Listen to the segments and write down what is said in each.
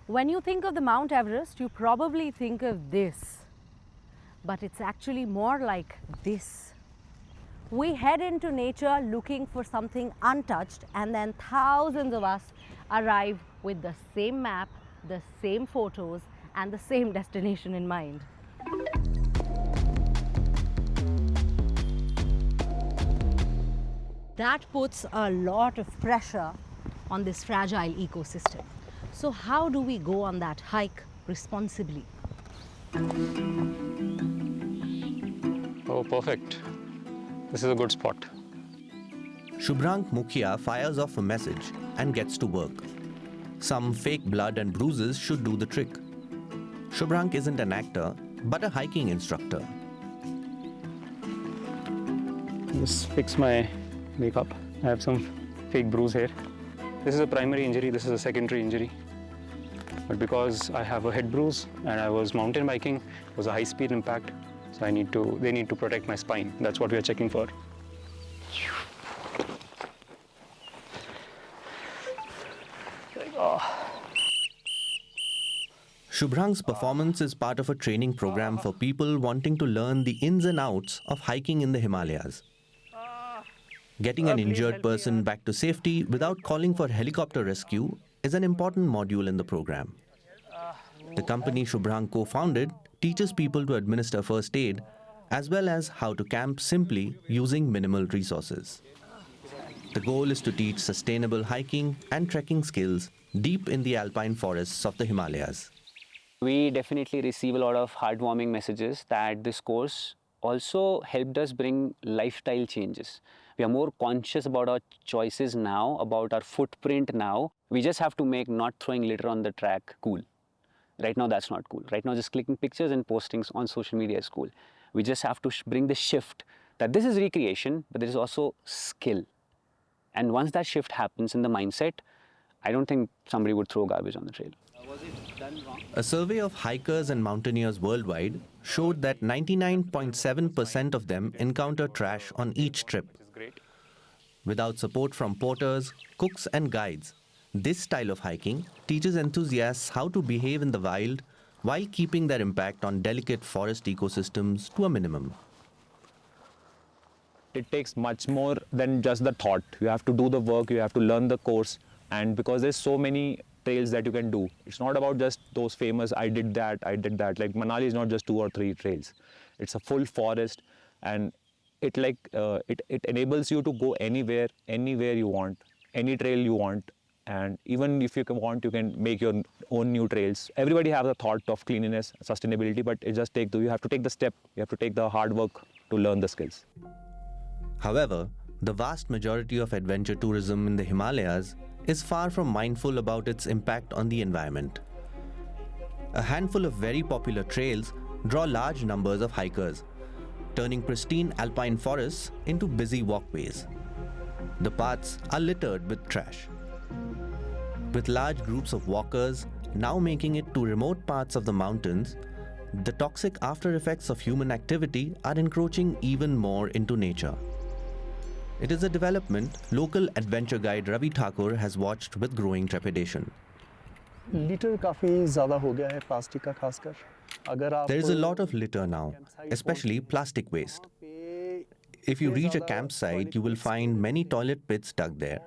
When you think of the Mount Everest, you probably think of this, but it's actually more like this. We head into nature looking for something untouched, and then thousands of us arrive with the same map, the same photos, and the same destination in mind. That puts a lot of pressure on this fragile ecosystem. So how do we go on that hike responsibly? Oh, perfect. This is a good spot. Shubhrank Mukhia fires off a message and gets to work. Some fake blood and bruises should do the trick. Shubhrank isn't an actor, but a hiking instructor. Just fix my makeup. I have some fake bruise here. This is a primary injury, this is a secondary injury. But because I have a head bruise and I was mountain biking, it was a high-speed impact, so they need to protect my spine. That's what we are checking for. Shubhrank's performance is part of a training program for people wanting to learn the ins and outs of hiking in the Himalayas. Getting an injured person back to safety without calling for helicopter rescue is an important module in the program. The company Shubhrank co-founded teaches people to administer first aid as well as how to camp simply using minimal resources. The goal is to teach sustainable hiking and trekking skills deep in the alpine forests of the Himalayas. We definitely receive a lot of heartwarming messages that this course also helped us bring lifestyle changes. We are more conscious about our choices now, about our footprint now. We just have to make not throwing litter on the track cool. Right now, that's not cool. Right now, just clicking pictures and posting on social media is cool. We just have to bring the shift that this is recreation, but there is also skill. And once that shift happens in the mindset, I don't think somebody would throw garbage on the trail. A survey of hikers and mountaineers worldwide showed that 99.7% of them encounter trash on each trip. Without support from porters, cooks and guides, this style of hiking teaches enthusiasts how to behave in the wild while keeping their impact on delicate forest ecosystems to a minimum. It takes much more than just the thought. You have to do the work, you have to learn the course, and because there's so many trails that you can do. It's not about just those famous, I did that. Like Manali is not just 2 or 3 trails. It's a full forest, and it enables you to go anywhere you want, any trail you want. And even if you want, you can make your own new trails. Everybody has a thought of cleanliness, sustainability, but you have to take the step, you have to take the hard work to learn the skills. However, the vast majority of adventure tourism in the Himalayas is far from mindful about its impact on the environment. A handful of very popular trails draw large numbers of hikers, turning pristine alpine forests into busy walkways. The paths are littered with trash. With large groups of walkers now making it to remote parts of the mountains, the toxic after effects of human activity are encroaching even more into nature. It is a development local adventure guide Ravi Thakur has watched with growing trepidation. Litter काफी ज़्यादा हो गया है plastic का खासकर. अगर आप There is a lot of litter now, especially plastic waste. If you reach a campsite, you will find many toilet pits dug there.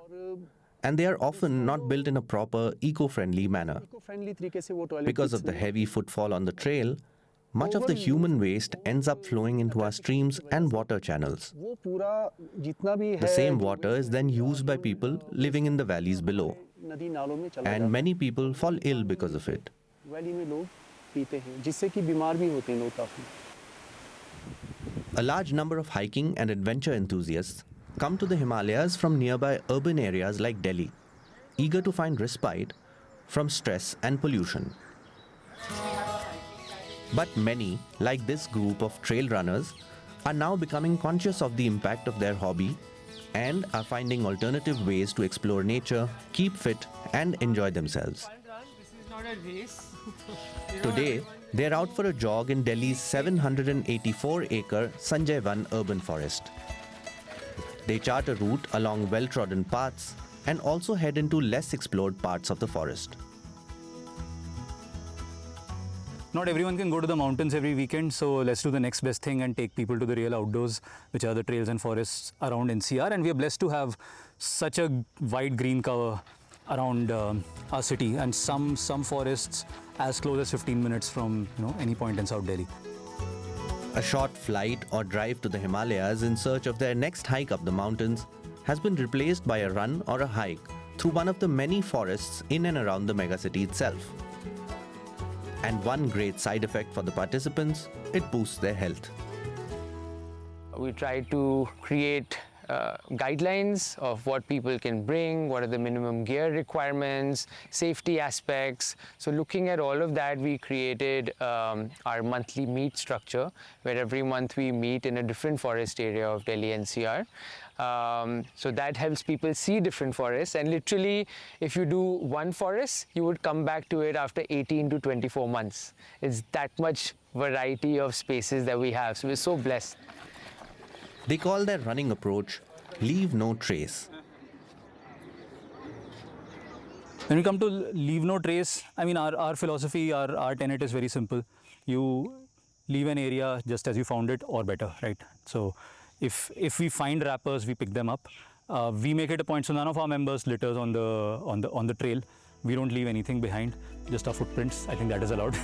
And they are often not built in a proper, eco-friendly manner. Because of the heavy footfall on the trail, much of the human waste ends up flowing into our streams and water channels. The same water is then used by people living in the valleys below. And many people fall ill because of it. A large number of hiking and adventure enthusiasts come to the Himalayas from nearby urban areas like Delhi, eager to find respite from stress and pollution. But many, like this group of trail runners, are now becoming conscious of the impact of their hobby and are finding alternative ways to explore nature, keep fit, and enjoy themselves. Today, they are out for a jog in Delhi's 784-acre Sanjay Van urban forest. They chart a route along well-trodden paths and also head into less explored parts of the forest. not everyone can go to the mountains every weekend, so let's do the next best thing and take people to the real outdoors, which are the trails and forests around NCR. And we are blessed to have such a wide green cover around our city, and some forests as close as 15 minutes from any point in South Delhi. A short flight or drive to the Himalayas in search of their next hike up the mountains has been replaced by a run or a hike through one of the many forests in and around the megacity itself. And one great side effect for the participants, it boosts their health. We try to create guidelines of what people can bring, what are the minimum gear requirements, safety aspects. So looking at all of that, we created our monthly meet structure, where every month we meet in a different forest area of Delhi NCR. So that helps people see different forests, and literally if you do one forest, you would come back to it after 18 to 24 months. It's that much variety of spaces that we have, so we're so blessed. They call their running approach "Leave No Trace." When we come to leave no trace, I mean, our philosophy, our tenet is very simple. You leave an area just as you found it, or better, right? So if we find wrappers, we pick them up. We make it a point, so none of our members litters on the trail. We don't leave anything behind, just our footprints. I think that is allowed.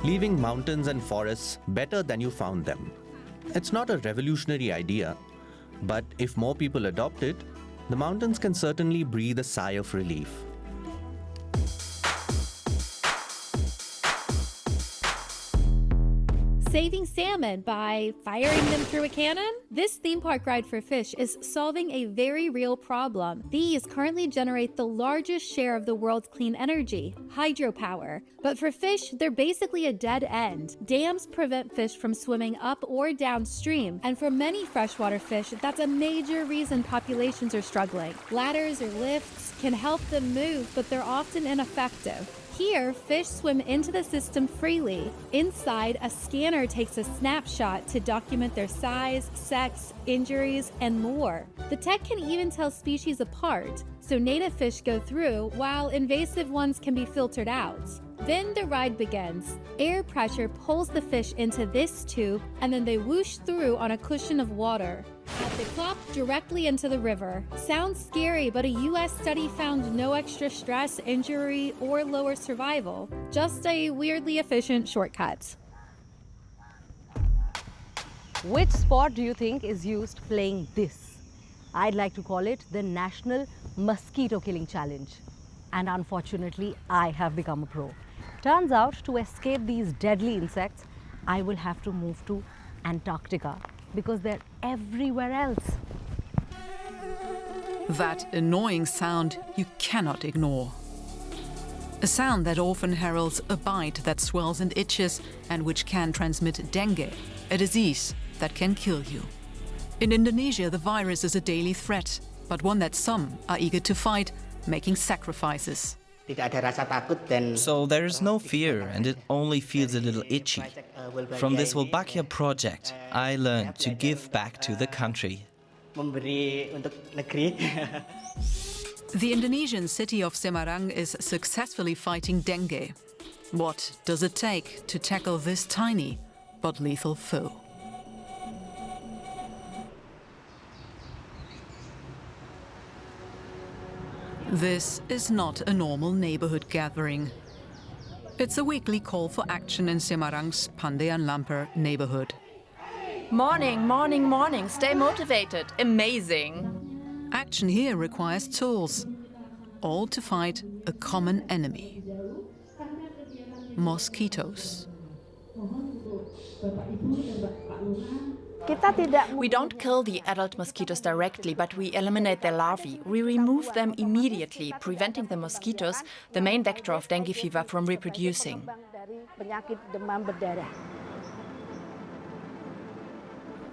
Leaving mountains and forests better than you found them. It's not a revolutionary idea, but if more people adopt it, the mountains can certainly breathe a sigh of relief. Saving salmon by firing them through a cannon? This theme park ride for fish is solving a very real problem. These currently generate the largest share of the world's clean energy, hydropower. But for fish, they're basically a dead end. Dams prevent fish from swimming up or downstream, and for many freshwater fish, that's a major reason populations are struggling. Ladders or lifts can help them move, but they're often ineffective. Here, fish swim into the system freely. Inside, a scanner takes a snapshot to document their size, sex, injuries, and more. The tech can even tell species apart, so native fish go through while invasive ones can be filtered out. Then the ride begins. Air pressure pulls the fish into this tube, and then they whoosh through on a cushion of water. They plop directly into the river. Sounds scary, but a US study found no extra stress, injury, or lower survival. Just a weirdly efficient shortcut. Which sport do you think is used playing this? I'd like to call it the National Mosquito Killing Challenge. And unfortunately, I have become a pro. Turns out, to escape these deadly insects, I will have to move to Antarctica, because they're everywhere else. That annoying sound you cannot ignore. A sound that often heralds a bite that swells and itches and which can transmit dengue, a disease that can kill you. In Indonesia, the virus is a daily threat, but one that some are eager to fight, making sacrifices. So there is no fear, and it only feels a little itchy. From this Wolbachia project, I learned to give back to the country. The Indonesian city of Semarang is successfully fighting dengue. What does it take to tackle this tiny but lethal foe? This is not a normal neighborhood gathering. It's a weekly call for action in Semarang's Pandean Lamper neighborhood. Morning, morning, morning. Stay motivated. Amazing. Action here requires tools, all to fight a common enemy: mosquitoes. We don't kill the adult mosquitoes directly, but we eliminate their larvae. We remove them immediately, preventing the mosquitoes, the main vector of dengue fever, from reproducing.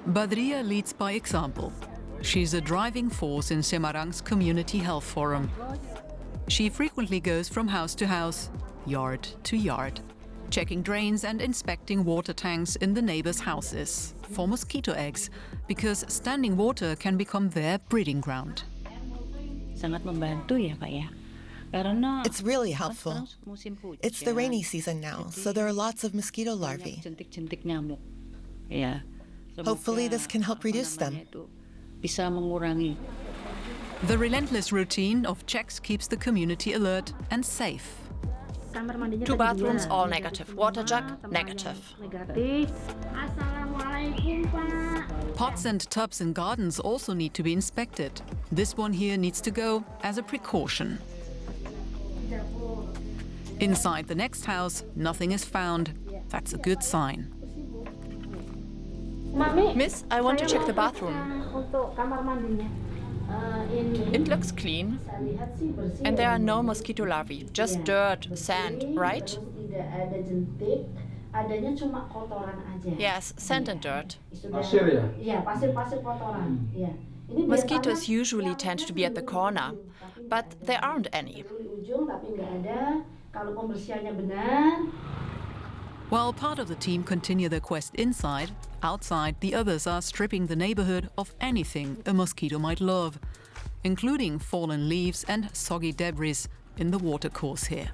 Badria leads by example. She's a driving force in Semarang's community health forum. She frequently goes from house to house, yard to yard, checking drains and inspecting water tanks in the neighbors' houses for mosquito eggs, because standing water can become their breeding ground. Sangat membantu ya Pak ya. It's really helpful. It's the rainy season now, so there are lots of mosquito larvae. Hopefully this can help reduce them. The relentless routine of checks keeps the community alert and safe. 2 bathrooms, all negative. Water jug, negative. Pots and tubs in gardens also need to be inspected. This one here needs to go as a precaution. Inside the next house, nothing is found. That's a good sign. Miss, I want to check the bathroom. It looks clean. And there are no mosquito larvae, just dirt, sand, right? Yes, sand and dirt. Mosquitoes usually tend to be at the corner, but there aren't any. While part of the team continue their quest inside, outside the others are stripping the neighborhood of anything a mosquito might love, including fallen leaves and soggy debris in the watercourse here.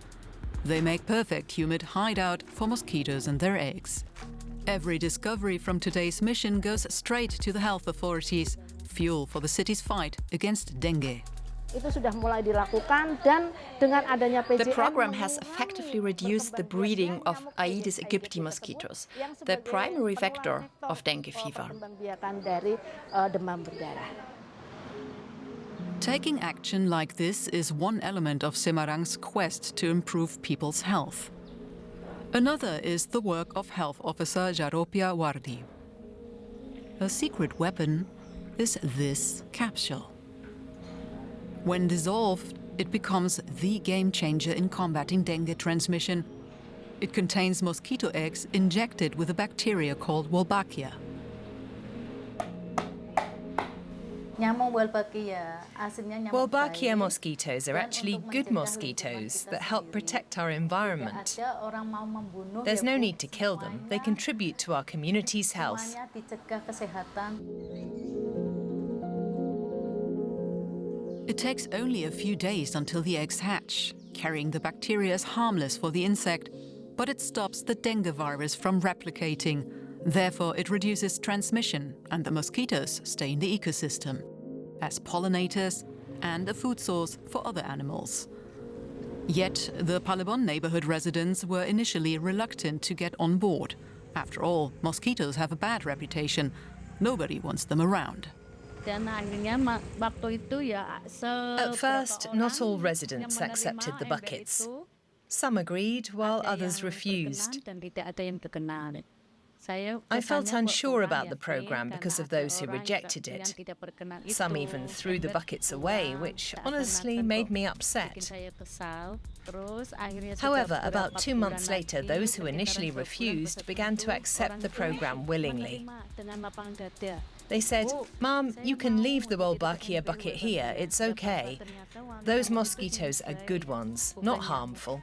They make perfect humid hideout for mosquitoes and their eggs. Every discovery from today's mission goes straight to the health authorities, fuel for the city's fight against dengue. The program has effectively reduced the breeding of Aedes aegypti mosquitoes, the primary vector of dengue fever. Taking action like this is one element of Semarang's quest to improve people's health. Another is the work of health officer Jaropia Wardi. Her secret weapon is this capsule. When dissolved, it becomes the game changer in combating dengue transmission. It contains mosquito eggs injected with a bacteria called Wolbachia. Wolbachia mosquitoes are actually good mosquitoes that help protect our environment. There's no need to kill them. They contribute to our community's health. It takes only a few days until the eggs hatch. Carrying the bacteria is harmless for the insect, but it stops the dengue virus from replicating. Therefore, it reduces transmission and the mosquitoes stay in the ecosystem as pollinators and a food source for other animals. Yet, the Palebon neighborhood residents were initially reluctant to get on board. After all, mosquitoes have a bad reputation. Nobody wants them around. At first, not all residents accepted the buckets. Some agreed, while others refused. I felt unsure about the program because of those who rejected it. Some even threw the buckets away, which honestly made me upset. However, about 2 months later, those who initially refused began to accept the program willingly. They said, "Mom, you can leave the Wolbachia bucket here, it's okay. Those mosquitoes are good ones, not harmful."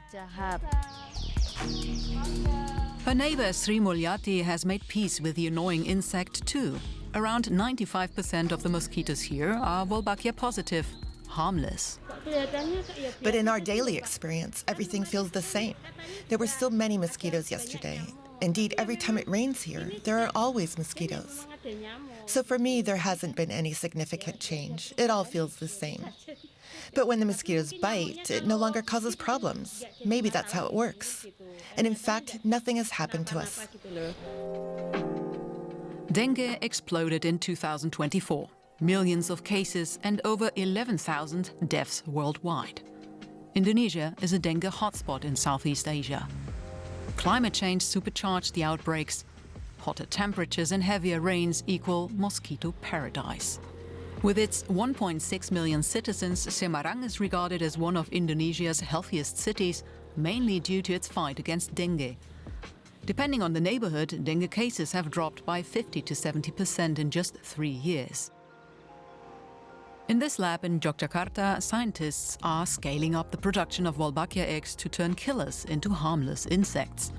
Her neighbor Sri Mulyati has made peace with the annoying insect too. Around 95% of the mosquitoes here are Wolbachia positive, harmless. But in our daily experience, everything feels the same. There were still many mosquitoes yesterday. Indeed, every time it rains here, there are always mosquitoes. So for me, there hasn't been any significant change. It all feels the same. But when the mosquitoes bite, it no longer causes problems. Maybe that's how it works. And in fact, nothing has happened to us. Dengue exploded in 2024. Millions of cases and over 11,000 deaths worldwide. Indonesia is a dengue hotspot in Southeast Asia. Climate change supercharged the outbreaks. Hotter temperatures and heavier rains equal mosquito paradise. With its 1.6 million citizens, Semarang is regarded as one of Indonesia's healthiest cities, mainly due to its fight against dengue. Depending on the neighborhood, dengue cases have dropped by 50 to 70% in just 3 years. In this lab in Yogyakarta, scientists are scaling up the production of Wolbachia eggs to turn killers into harmless insects.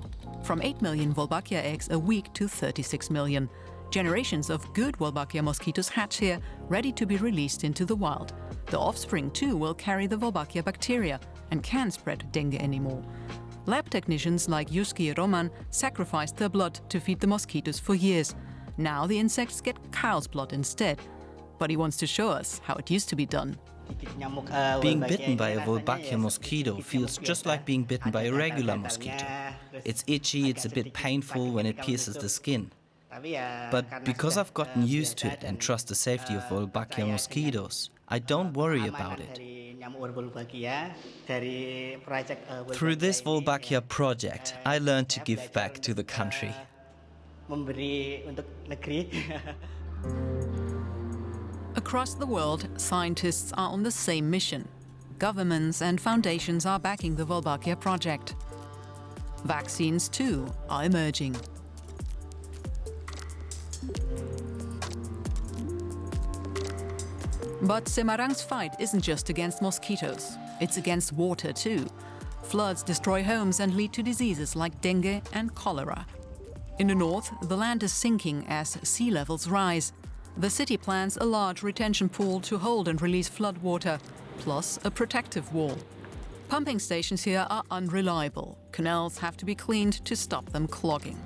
From 8 million Wolbachia eggs a week to 36 million. Generations of good Wolbachia mosquitoes hatch here, ready to be released into the wild. The offspring too will carry the Wolbachia bacteria and can spread dengue anymore. Lab technicians like Yuski Roman sacrificed their blood to feed the mosquitoes for years. Now the insects get cow's blood instead. But he wants to show us how it used to be done. Being bitten by a Wolbachia mosquito feels just like being bitten by a regular mosquito. It's itchy, it's a bit painful when it pierces the skin. But because I've gotten used to it and trust the safety of Wolbachia mosquitoes, I don't worry about it. Through this Wolbachia project, I learned to give back to the country. Across the world, scientists are on the same mission. Governments and foundations are backing the Wolbachia project. Vaccines, too, are emerging. But Semarang's fight isn't just against mosquitoes. It's against water, too. Floods destroy homes and lead to diseases like dengue and cholera. In the north, the land is sinking as sea levels rise. The city plans a large retention pool to hold and release floodwater, plus a protective wall. Pumping stations here are unreliable. Canals have to be cleaned to stop them clogging.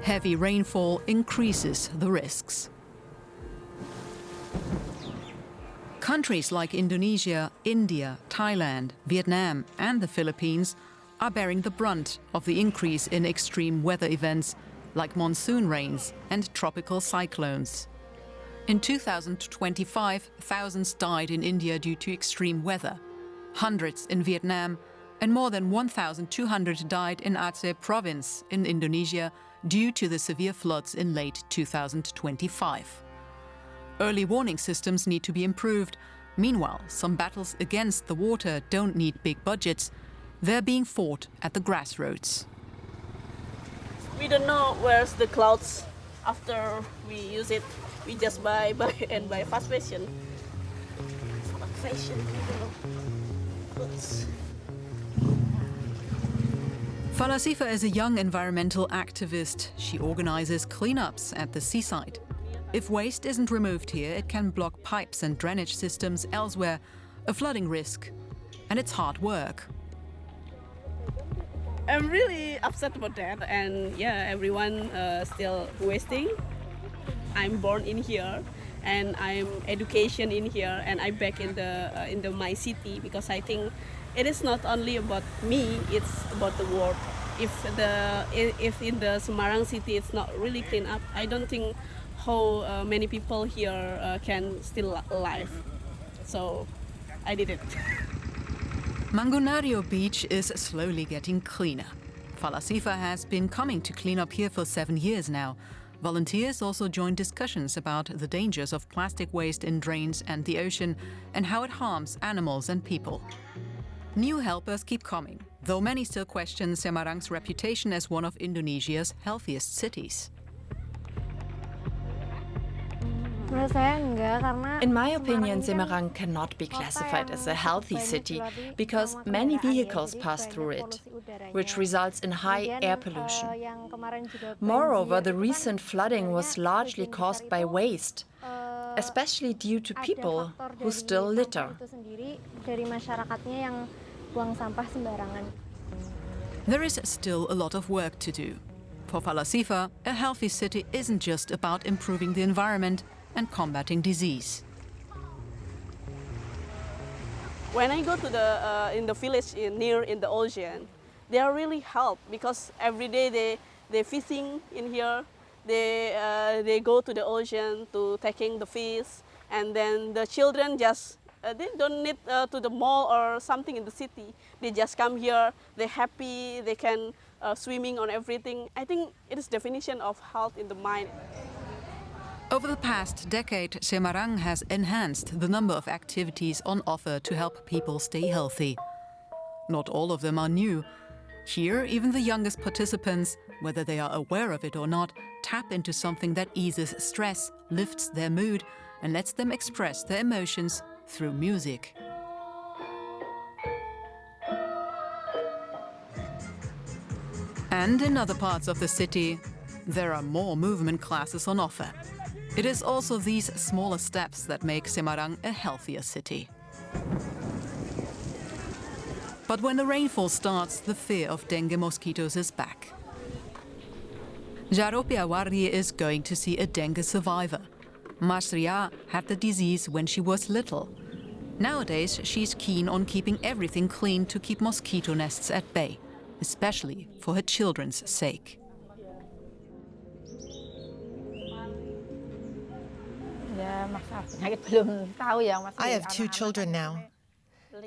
Heavy rainfall increases the risks. Countries like Indonesia, India, Thailand, Vietnam and the Philippines are bearing the brunt of the increase in extreme weather events like monsoon rains and tropical cyclones. In 2025, thousands died in India due to extreme weather, hundreds in Vietnam, and more than 1,200 died in Aceh province in Indonesia due to the severe floods in late 2025. Early warning systems need to be improved. Meanwhile, some battles against the water don't need big budgets. They're being fought at the grassroots. We don't know where's the clouds after we use it. We just buy fast fashion. Falasifa is a young environmental activist. She organizes cleanups at the seaside. If waste isn't removed here, it can block pipes and drainage systems elsewhere, a flooding risk. And it's hard work. I'm really upset about that, and yeah, everyone still wasting. I'm born in here, and I'm education in here, and I back in the my city because I think it is not only about me; it's about the world. If in the Semarang city it's not really clean up, I don't think how many people here can still alive. So I did it. Mangunario Beach is slowly getting cleaner. Falasifa has been coming to clean up here for 7 years now. Volunteers also join discussions about the dangers of plastic waste in drains and the ocean and how it harms animals and people. New helpers keep coming, though many still question Semarang's reputation as one of Indonesia's healthiest cities. In my opinion, Semarang cannot be classified as a healthy city because many vehicles pass through it, which results in high air pollution. Moreover, the recent flooding was largely caused by waste, especially due to people who still litter. There is still a lot of work to do. For Falasifa, a healthy city isn't just about improving the environment and combating disease. When I go to in the village near the ocean, they are really helped because every day they fishing in here. They go to the ocean to taking the fish, and then the children just they don't need to the mall or something in the city. They just come here. They're happy. They can swimming on everything. I think it is definition of health in the mind. Over the past decade, Semarang has enhanced the number of activities on offer to help people stay healthy. Not all of them are new. Here, even the youngest participants, whether they are aware of it or not, tap into something that eases stress, lifts their mood, and lets them express their emotions through music. And in other parts of the city, there are more movement classes on offer. It is also these smaller steps that make Semarang a healthier city. But when the rainfall starts, the fear of dengue mosquitoes is back. Jaropia Warri is going to see a dengue survivor. Masria had the disease when she was little. Nowadays, she's keen on keeping everything clean to keep mosquito nests at bay, especially for her children's sake. I have 2 children now.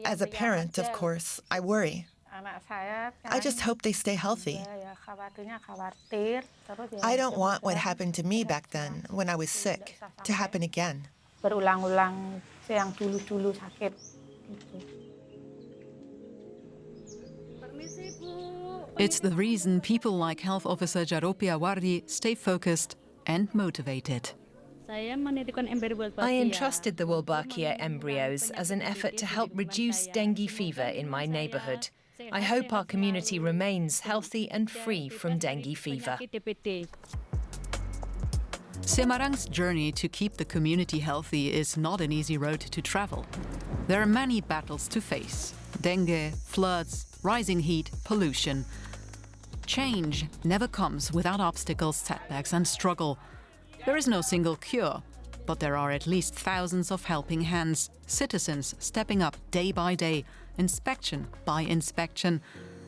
As a parent, of course, I worry. I just hope they stay healthy. I don't want what happened to me back then, when I was sick, to happen again. It's the reason people like Health Officer Jaropia Warri stay focused and motivated. I entrusted the Wolbachia embryos as an effort to help reduce dengue fever in my neighbourhood. I hope our community remains healthy and free from dengue fever. Semarang's journey to keep the community healthy is not an easy road to travel. There are many battles to face: dengue, floods, rising heat, pollution. Change never comes without obstacles, setbacks and struggle. There is no single cure, but there are at least thousands of helping hands, citizens stepping up day by day, inspection by inspection.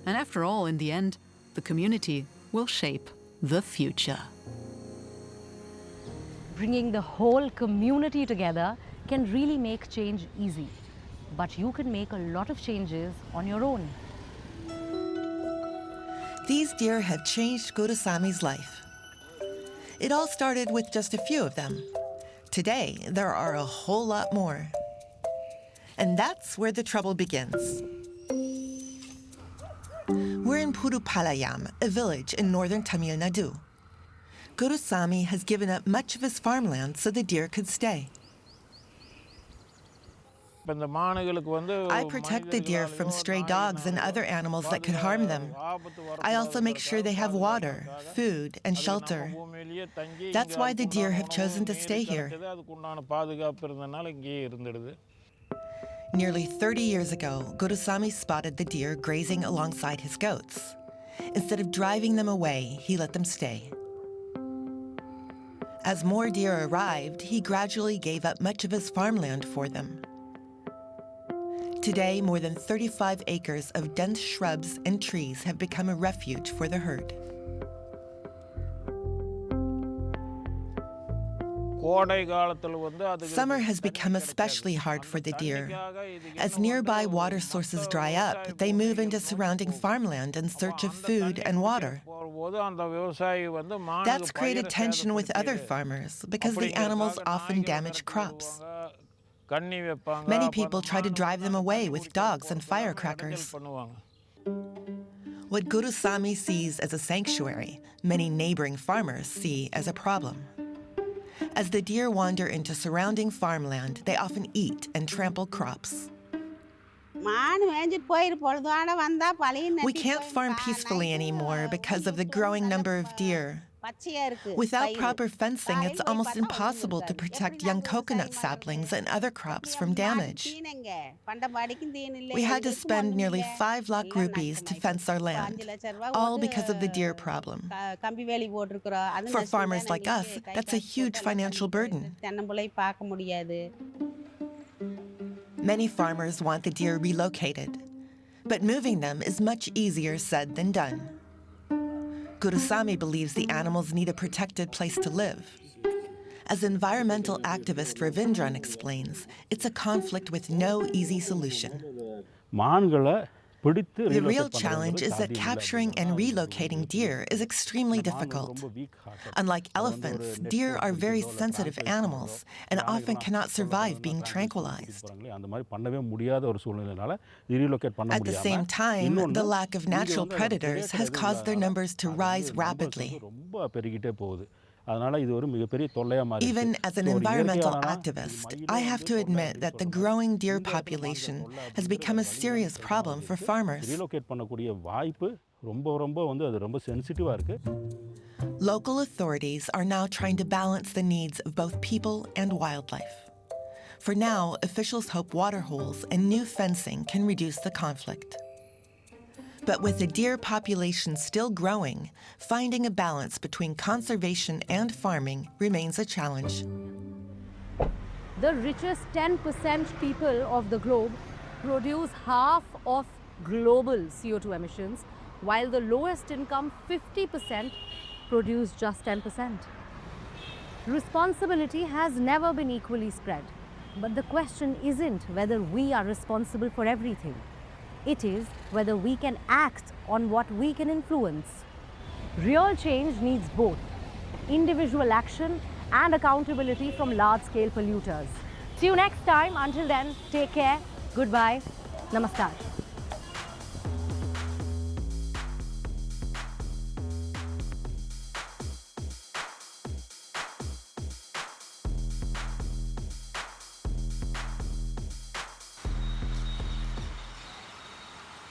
And after all, in the end, the community will shape the future. Bringing the whole community together can really make change easy. But you can make a lot of changes on your own. These deer have changed Gurusami's life. It all started with just a few of them. Today, there are a whole lot more. And that's where the trouble begins. We're in Pudupalayam, a village in northern Tamil Nadu. Gurusami has given up much of his farmland so the deer could stay. I protect the deer from stray dogs and other animals that could harm them. I also make sure they have water, food, and shelter. That's why the deer have chosen to stay here. Nearly 30 years ago, Gurusami spotted the deer grazing alongside his goats. Instead of driving them away, he let them stay. As more deer arrived, he gradually gave up much of his farmland for them. Today, more than 35 acres of dense shrubs and trees have become a refuge for the herd. Summer has become especially hard for the deer. As nearby water sources dry up, they move into surrounding farmland in search of food and water. That's created tension with other farmers because the animals often damage crops. Many people try to drive them away with dogs and firecrackers. What Gurusami sees as a sanctuary, many neighboring farmers see as a problem. As the deer wander into surrounding farmland, they often eat and trample crops. We can't farm peacefully anymore because of the growing number of deer. Without proper fencing, it's almost impossible to protect young coconut saplings and other crops from damage. We had to spend nearly 5 lakh rupees to fence our land, all because of the deer problem. For farmers like us, that's a huge financial burden. Many farmers want the deer relocated, but moving them is much easier said than done. Gurusami believes the animals need a protected place to live. As environmental activist Ravindran explains, it's a conflict with no easy solution. The real challenge is that capturing and relocating deer is extremely difficult. Unlike elephants, deer are very sensitive animals and often cannot survive being tranquilized. At the same time, the lack of natural predators has caused their numbers to rise rapidly. Even as an environmental activist, I have to admit that the growing deer population has become a serious problem for farmers. Local authorities are now trying to balance the needs of both people and wildlife. For now, officials hope water holes and new fencing can reduce the conflict. But with the deer population still growing, finding a balance between conservation and farming remains a challenge. The richest 10% people of the globe produce half of global CO2 emissions, while the lowest income 50% produce just 10%. Responsibility has never been equally spread, but the question isn't whether we are responsible for everything. It is whether we can act on what we can influence. Real change needs both individual action and accountability from large-scale polluters. See you next time. Until then, take care. Goodbye. Namaskar.